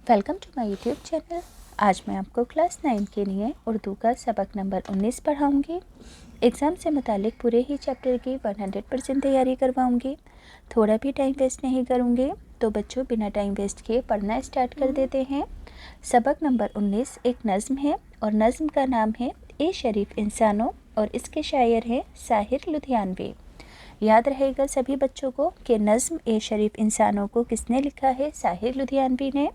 Welcome to my YouTube channel. आज मैं आपको क्लास 9 के लिए उर्दू का सबक नंबर 19 पढ़ाऊँगी। एग्ज़ाम से मुतालिक पूरे ही चैप्टर की 100% तैयारी करवाऊँगी। थोड़ा भी टाइम वेस्ट नहीं करूँगी। तो बच्चों, बिना टाइम वेस्ट किए पढ़ना स्टार्ट कर देते हैं। सबक नंबर 19 एक नज़्म है और नज़्म का नाम है ए शरीफ इंसानों और इसके शायर हैं साहिर लुधियानवी। याद रहेगा सभी बच्चों को कि नज़्म ए शरीफ इंसानों को किसने लिखा है? साहिर लुधियानवी ने।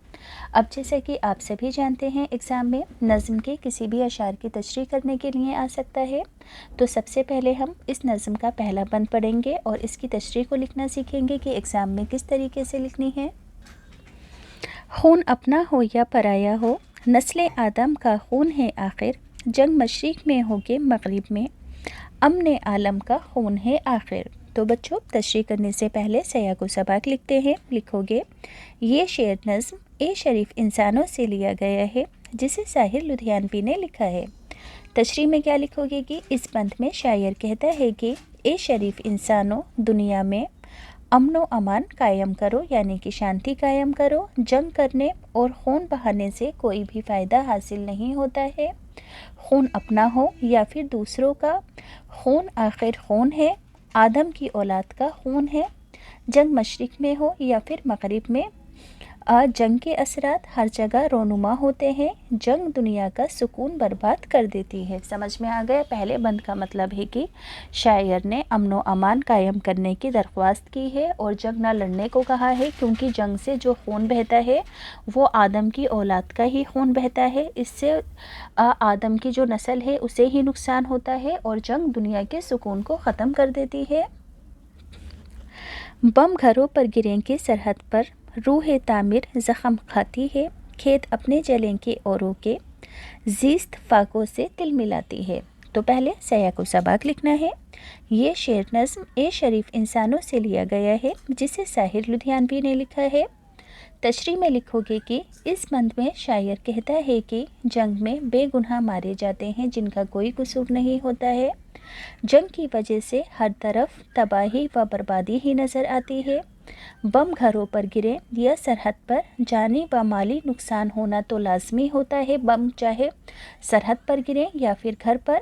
अब जैसा कि आप सभी जानते हैं, एग्ज़ाम में नज़्म के किसी भी अशार की तशरीह करने के लिए आ सकता है। तो सबसे पहले हम इस नज़्म का पहला बंद पढ़ेंगे और इसकी तशरीह को लिखना सीखेंगे कि एग्ज़ाम में किस तरीके से लिखनी है। खून अपना हो या पराया हो, नस्ल आदम का खून है आखिर, जंग मशरिक़ में हो के मगरिब में, अमन आलम का खून है आखिर। तो बच्चों, तशरीह करने से पहले सयाक़ व सबाक़ लिखते हैं। लिखोगे, ये शेर नज़्म ए शरीफ इंसानों से लिया गया है जिसे साहिर लुधियानवी ने लिखा है। तशरीह में क्या लिखोगे कि इस बंद में शायर कहता है कि ए शरीफ इंसानों, दुनिया में अमन व अमान कायम करो, यानी कि शांति कायम करो। जंग करने और खून बहाने से कोई भी फ़ायदा हासिल नहीं होता है। खून अपना हो या फिर दूसरों का, खून आखिर खून है, आदम की औलाद का खून है। जंग मशरिक़ में हो या फिर मगरिब में, जंग के असरात हर जगह रोनुमा होते हैं। जंग दुनिया का सुकून बर्बाद कर देती है। समझ में आ गया? पहले बंद का मतलब है कि शायर ने अमन व अमान कायम करने की दरख्वास्त की है और जंग ना लड़ने को कहा है, क्योंकि जंग से जो खून बहता है वो आदम की औलाद का ही खून बहता है। इससे आदम की जो नस्ल है उसे ही नुकसान होता है और जंग दुनिया के सुकून को ख़त्म कर देती है। बम घरों पर गिरें के सरहद पर, रूह तामिर ज़ख़म खाती है, खेत अपने जलें के औरों के, ज़ीस्त फाकों से तिल मिलाती है। तो पहले सयाक़ व सबाक़ लिखना है। ये शेर नज़्म ए शरीफ इंसानों से लिया गया है जिसे साहिर लुधियानवी ने लिखा है। तशरीह में लिखोगे कि इस बंद में शायर कहता है कि जंग में बेगुनाह मारे जाते हैं जिनका कोई कसूर नहीं होता है। जंग की वजह से हर तरफ तबाही व बर्बादी ही नज़र आती है। बम घरों पर गिरे या सरहद पर, जानी व माली नुकसान होना तो लाजमी होता है। बम चाहे सरहद पर गिरे या फिर घर पर।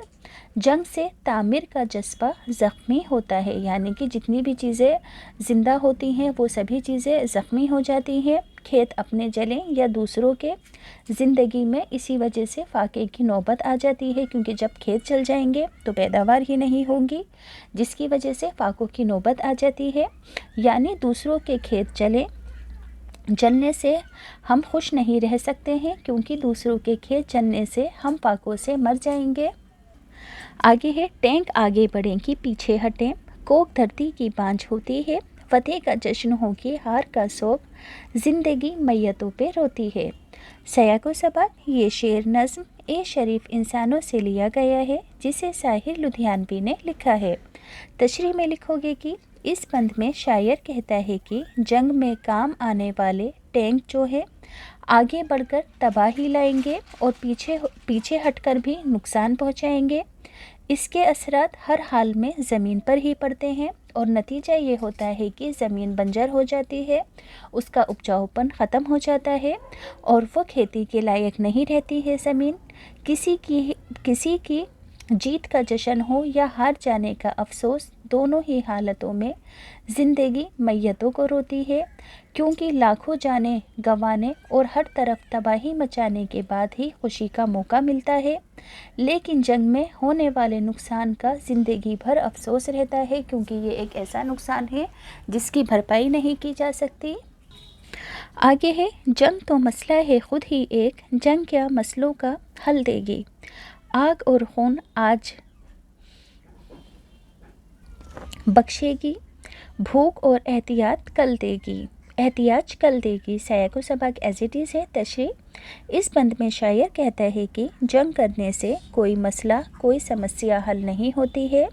जंग से तामीर का जज्बा ज़ख्मी होता है, यानी कि जितनी भी चीज़ें ज़िंदा होती हैं वो सभी चीज़ें ज़ख्मी हो जाती हैं। खेत अपने जलें या दूसरों के, ज़िंदगी में इसी वजह से फाके की नौबत आ जाती है, क्योंकि जब खेत चल जाएंगे तो पैदावार ही नहीं होगी, जिसकी वजह से फाकों की नौबत आ जाती है। यानी दूसरों के खेत जलने से हम खुश नहीं रह सकते हैं, क्योंकि दूसरों के खेत जलने से हम फाकों से मर जाएंगे। आगे है, टैंक आगे बढ़ें कि पीछे हटें, कोक धरती की बांझ होती है, फतेह का जश्न हो कि हार का शोक, ज़िंदगी मैयतों पे रोती है। सयाक़ व सबाक़, ये शेर नज़्म ए शरीफ इंसानों से लिया गया है जिसे साहिर लुधियानवी ने लिखा है। तशरीह में लिखोगे कि इस बंद में शायर कहता है कि जंग में काम आने वाले टैंक जो है आगे बढ़कर तबाही लाएंगे और पीछे हटकर भी नुकसान पहुंचाएंगे। इसके असरात हर हाल में ज़मीन पर ही पड़ते हैं और नतीजा ये होता है कि ज़मीन बंजर हो जाती है, उसका उपजाऊपन ख़त्म हो जाता है और वो खेती के लायक नहीं रहती है ज़मीन। किसी की जीत का जश्न हो या हार जाने का अफसोस, दोनों ही हालतों में ज़िंदगी मैयतों को रोती है, क्योंकि लाखों जानें गंवाने और हर तरफ तबाही मचाने के बाद ही खुशी का मौका मिलता है। लेकिन जंग में होने वाले नुकसान का ज़िंदगी भर अफसोस रहता है, क्योंकि ये एक ऐसा नुकसान है जिसकी भरपाई नहीं की जा सकती। आगे है, जंग तो मसला है खुद ही एक, जंग क्या मसलों का हल देगी, आग और खून आज बख्शेगी, भूख और एहतियात कल देगी। सयाक़ व सबाक़ एज इट इज़ है। तशरीह, इस बंद में शायर कहता है कि जंग करने से कोई मसला, कोई समस्या हल नहीं होती है।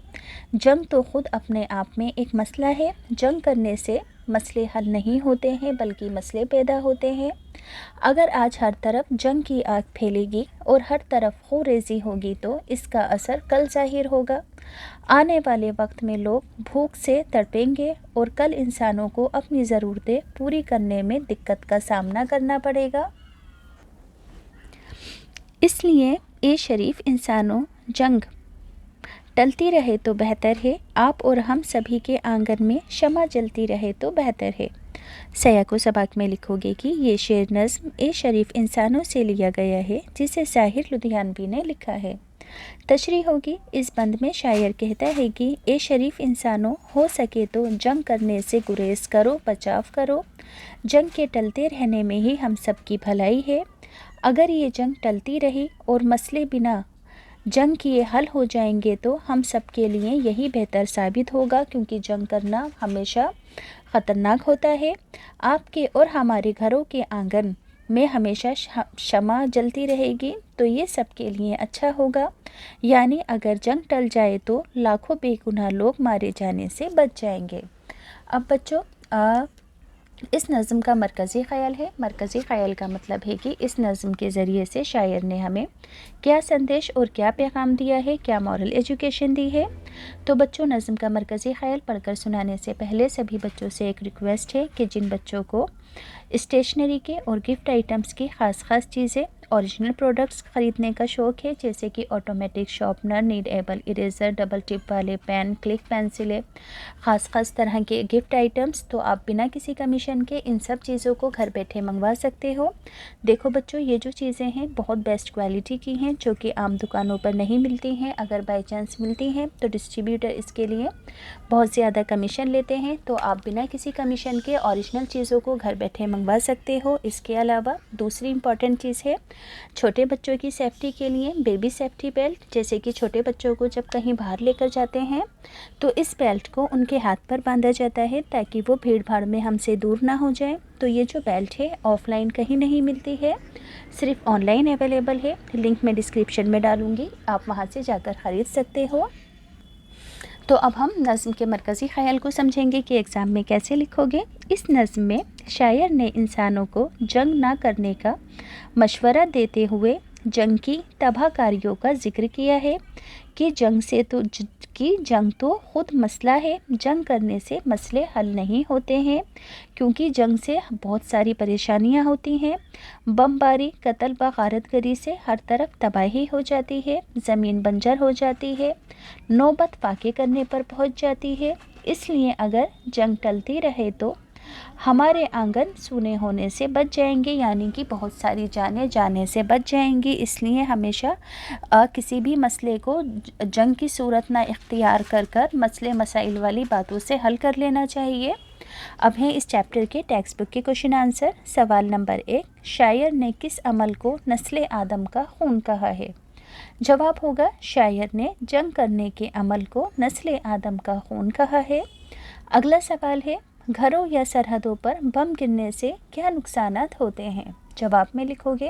जंग तो ख़ुद अपने आप में एक मसला है। जंग करने से मसले हल नहीं होते हैं बल्कि मसले पैदा होते हैं। अगर आज हर तरफ जंग की आग फैलेगी और हर तरफ खूरेज़ी होगी तो इसका असर कल ज़ाहिर होगा। आने वाले वक्त में लोग भूख से तड़पेंगे और कल इंसानों को अपनी ज़रूरतें पूरी करने में दिक्कत का सामना करना पड़ेगा। اس لیے اے شریف انسانوں، جنگ ٹلتی رہے تو بہتر ہے، آپ اور ہم سبھی کے آنگن میں شمع جلتی رہے تو بہتر ہے۔ سیاق و سباق میں لکھو گے کہ یہ شعر نظم اے شریف انسانوں سے لیا گیا ہے جسے ظاہر لدھیانوی نے لکھا ہے۔ تشریح ہوگی، اس بند میں شاعر کہتا ہے کہ اے شریف انسانوں، ہو سکے تو جنگ کرنے سے گریز کرو، بچاؤ کرو۔ جنگ کے ٹلتے رہنے میں ہی ہم سب کی بھلائی ہے۔ اگر یہ جنگ ٹلتی رہی اور مسئلے بنا جنگ کیے حل ہو جائیں گے تو ہم سب کے لیے یہی بہتر ثابت ہوگا، کیونکہ جنگ کرنا ہمیشہ خطرناک ہوتا ہے۔ آپ کے اور ہمارے گھروں کے آنگن میں ہمیشہ شمع جلتی رہے گی تو یہ سب کے لیے اچھا ہوگا، یعنی اگر جنگ ٹل جائے تو لاکھوں بے گناہ لوگ مارے جانے سے بچ جائیں گے۔ اب بچوں اس نظم کا مرکزی خیال ہے۔ مرکزی خیال کا مطلب ہے کہ اس نظم کے ذریعے سے شاعر نے ہمیں کیا سندیش اور کیا پیغام دیا ہے، کیا مورل ایجوکیشن دی ہے۔ تو بچوں، نظم کا مرکزی خیال پڑھ کر سنانے سے پہلے سبھی بچوں سے ایک ریکویسٹ ہے کہ جن بچوں کو اسٹیشنری کے اور گفٹ آئٹمس کی خاص چیزیں، اوریجنل پروڈکٹس خریدنے کا شوق ہے، جیسے کہ automatic sharpener, kneadable eraser, double tip والے پین، کلک پینسلیں، خاص طرح کے گفٹ آئٹمس، تو آپ بنا کسی کمیشن کے ان سب چیزوں کو گھر بیٹھے منگوا سکتے ہو۔ دیکھو بچوں، یہ جو چیزیں ہیں بہت بیسٹ کوالٹی کی ہیں، جو کہ عام دکانوں پر نہیں ملتی ہیں۔ اگر بائی چانس ملتی ہیں تو ڈسٹریبیوٹر اس کے لیے بہت زیادہ کمیشن لیتے ہیں، تو آپ بنا کسی کمیشن کے اوریجنل چیزوں کو گھر بیٹھے منگوا سکتے ہو۔ اس کے علاوہ دوسری امپورٹنٹ چیز ہے چھوٹے بچوں کی سیفٹی کے لیے بیبی سیفٹی بیلٹ، جیسے کہ چھوٹے بچوں کو جب کہیں باہر لے کر جاتے ہیں تو اس بیلٹ کو ان کے ہاتھ پر باندھا جاتا ہے تاکہ وہ بھیڑ بھاڑ میں ہم سے دور نہ ہو جائیں۔ تو یہ جو بیلٹ ہے آف لائن کہیں نہیں ملتی ہے، صرف آن لائن اویلیبل ہے۔ لنک میں ڈسکرپشن میں ڈالوں گی، آپ وہاں سے جا کر خرید سکتے ہو۔ تو اب ہم نظم کے مرکزی خیال کو سمجھیں گے کہ ایگزام میں کیسے لکھو گے۔ اس نظم میں شاعر نے انسانوں کو جنگ نہ کرنے کا مشورہ دیتے ہوئے جنگ کی تباہ کاریوں کا ذکر کیا ہے کہ جنگ تو خود مسئلہ ہے، جنگ کرنے سے مسئلے حل نہیں ہوتے ہیں، کیونکہ جنگ سے بہت ساری پریشانیاں ہوتی ہیں۔ بمباری، قتل و غارت گری سے ہر طرف تباہی ہو جاتی ہے، زمین بنجر ہو جاتی ہے، نوبت فاقے کرنے پر پہنچ جاتی ہے۔ اس لیے اگر جنگ ٹلتی رہے تو ہمارے آنگن سونے ہونے سے بچ جائیں گے، یعنی کہ بہت ساری جانیں جانے سے بچ جائیں گی۔ اس لیے ہمیشہ کسی بھی مسئلے کو جنگ کی صورت نہ اختیار کر مسئلے مسائل والی باتوں سے حل کر لینا چاہیے۔ اب ہیں اس چیپٹر کے ٹیکسٹ بک کے کوشچن آنسر۔ سوال نمبر 1، شاعر نے کس عمل کو نسل آدم کا خون کہا ہے؟ جواب ہوگا، شاعر نے جنگ کرنے کے عمل کو نسل آدم کا خون کہا ہے۔ اگلا سوال ہے، گھروں یا سرحدوں پر بم گرنے سے کیا نقصانات ہوتے ہیں؟ جواب میں لکھو گے،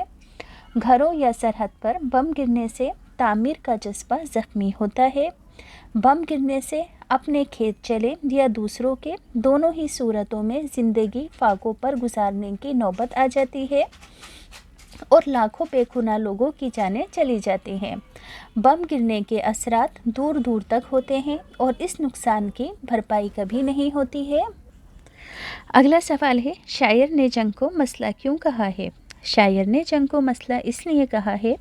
گھروں یا سرحد پر بم گرنے سے تعمیر کا جذبہ زخمی ہوتا ہے۔ بم گرنے سے اپنے کھیت چلے یا دوسروں کے، دونوں ہی صورتوں میں زندگی فاقوں پر گزارنے کی نوبت آ جاتی ہے اور لاکھوں بے گناہ لوگوں کی جانیں چلی جاتی ہیں۔ بم گرنے کے اثرات دور دور تک ہوتے ہیں اور اس نقصان کی بھرپائی کبھی نہیں ہوتی ہے۔ اگلا سوال ہے، شاعر نے جنگ کو مسئلہ کیوں کہا ہے؟ شاعر نے جنگ کو مسئلہ اس لیے کہا ہے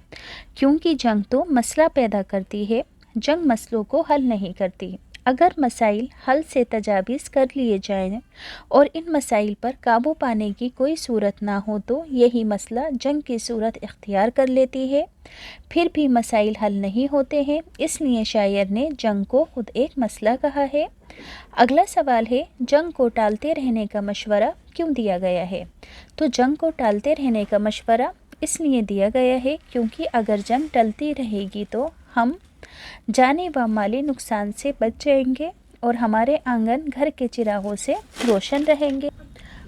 کیونکہ جنگ تو مسئلہ پیدا کرتی ہے، جنگ مسئلوں کو حل نہیں کرتی۔ اگر مسائل حل سے تجاویز کر لیے جائیں اور ان مسائل پر قابو پانے کی کوئی صورت نہ ہو تو یہی مسئلہ جنگ کی صورت اختیار کر لیتی ہے، پھر بھی مسائل حل نہیں ہوتے ہیں۔ اس لیے شاعر نے جنگ کو خود ایک مسئلہ کہا ہے۔ اگلا سوال ہے، جنگ کو ٹالتے رہنے کا مشورہ کیوں دیا گیا ہے؟ تو جنگ کو ٹالتے رہنے کا مشورہ اس لیے دیا گیا ہے کیونکہ اگر جنگ ٹلتی رہے گی تو ہم جانی و مالی نقصان سے بچ جائیں گے اور ہمارے آنگن گھر کے چراغوں سے روشن رہیں گے۔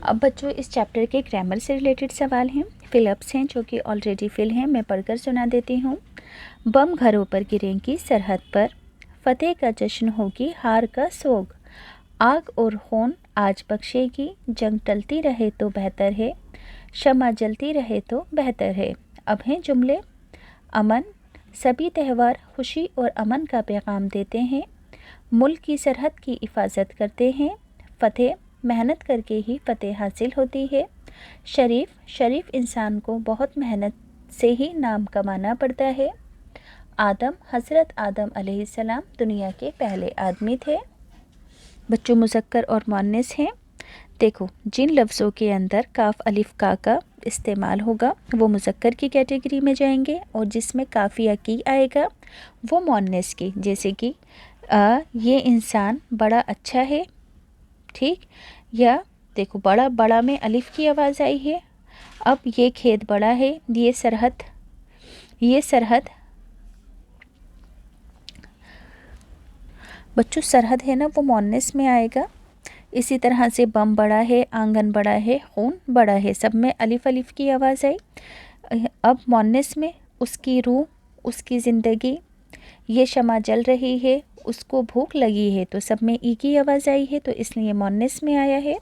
اب بچوں اس چیپٹر کے گرامر سے ریلیٹڈ سوال ہیں، فل اپس ہیں جو کہ آلریڈی فل ہیں، میں پڑھ کر سنا دیتی ہوں۔ بم گھروں پر گریں گی سرحد پر، فتح کا جشن ہوگی ہار کا سوگ، آگ اور خون آج بخشے گی، جنگ ٹلتی رہے تو بہتر ہے، شمع جلتی رہے تو بہتر ہے۔ اب ہیں جملے، امن، سبھی تہوار خوشی اور امن کا پیغام دیتے ہیں، ملک کی سرحد کی حفاظت کرتے ہیں، فتح، محنت کر کے ہی فتح حاصل ہوتی ہے، شریف انسان کو بہت محنت से ही नाम कमाना पड़ता है। आदम, हज़रत आदम अलैहिस्सलाम दुनिया के पहले आदमी थे। बच्चों, मुज़क्कर और मुअन्निस हैं। देखो, जिन लफ्ज़ों के अंदर काफ अलिफ का इस्तेमाल होगा वो मुज़क्कर की कैटेगरी में जाएंगे, और जिसमें काफ़िया की आएगा वो मुअन्निस की। जैसे कि ये इंसान बड़ा अच्छा है, ठीक। या देखो, बड़ा बड़ा में अलिफ की आवाज़ आई है। अब ये खेत बड़ा है, ये सरहद बच्चों सरहद है ना, वो मुअन्निस में आएगा। इसी तरह से बम बड़ा है, आंगन बड़ा है, खून बड़ा है, सब में अलिफ अलिफ की आवाज़ आई। अब मुअन्निस में उसकी रूह, उसकी ज़िंदगी, ये शमा जल रही है, उसको भूख लगी है, तो सब में ई की आवाज़ आई है, तो इसलिए मुअन्निस में आया है।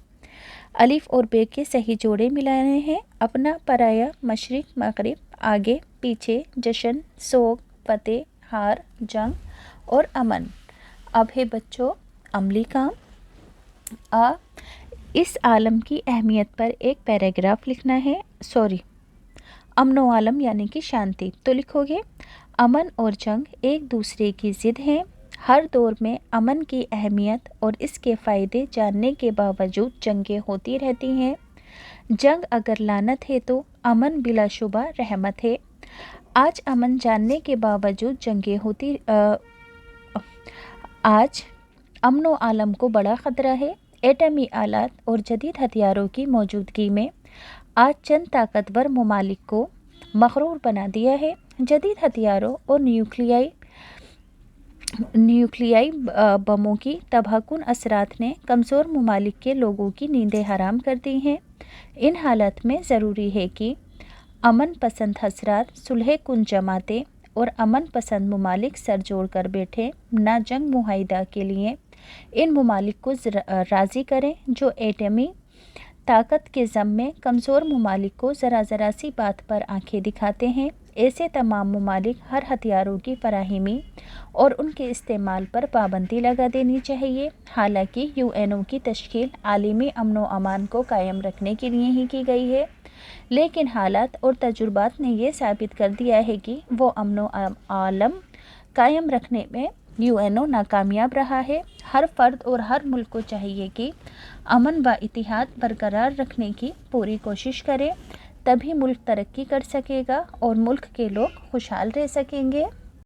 अलिफ और बे के सही जोड़े मिलाने हैं। अपना, पराया, मशरिक, मगरिब, आगे पीछे, जश्न, सोग, फतेह, हार, जंग और अमन। अब है बच्चों अमली काम। इस आलम की अहमियत पर एक पैराग्राफ लिखना है। अमनो आलम यानी कि शांति। तो लिखोगे, अमन और जंग एक दूसरे की ज़िद हैं। हर दौर में अमन की अहमियत और इसके फ़ायदे जानने के बावजूद जंगें होती रहती हैं। जंग अगर लानत है तो अमन बिलाशुबा रहमत है। आज अमन जानने के बावजूद जंगें होती आज अमनो आलम को बड़ा ख़तरा है। एटमी आलात और जदीद हथियारों की मौजूदगी में आज चंद ताकतवर ममालिक को मग़रूर बना दिया है। जदीद हथियारों और न्यूक्लियाई बमों की तबाहकुन असरात ने कमज़ोर ममालिक के लोगों की नींदें हराम कर दी हैं। इन हालात में ज़रूरी है कि अमन पसंद हजरात, सुलह कुन जमातें और अमन पसंद ममालिक सर जोड़ कर बैठे, ना जंग मुआहिदा के लिए इन ममालिक को राज़ी करें जो एटमी ताकत के ज़म में कमज़ोर ममालिक को ज़रा सी बात पर आंखें दिखाते हैं। ऐसे तमाम ममालिक हर हथियारों की फराहमी और उनके इस्तेमाल पर पाबंदी लगा देनी चाहिए। हालांकि यूएनओ की तश्कील आलमी अमन व अमान को कायम रखने के लिए ही की गई है, लेकिन हालात और तजुर्बात ने यह साबित कर दिया है कि वो अमन व आलम कायम रखने में यूएनओ नाकामयाब रहा है। हर फर्द और हर मुल्क को चाहिए कि अमन व इत्तेहाद बरकरार रखने की पूरी कोशिश करे, तभी मुल्क तरक्की कर सकेगा और मुल्क के लोग खुशहाल रह सकेंगे।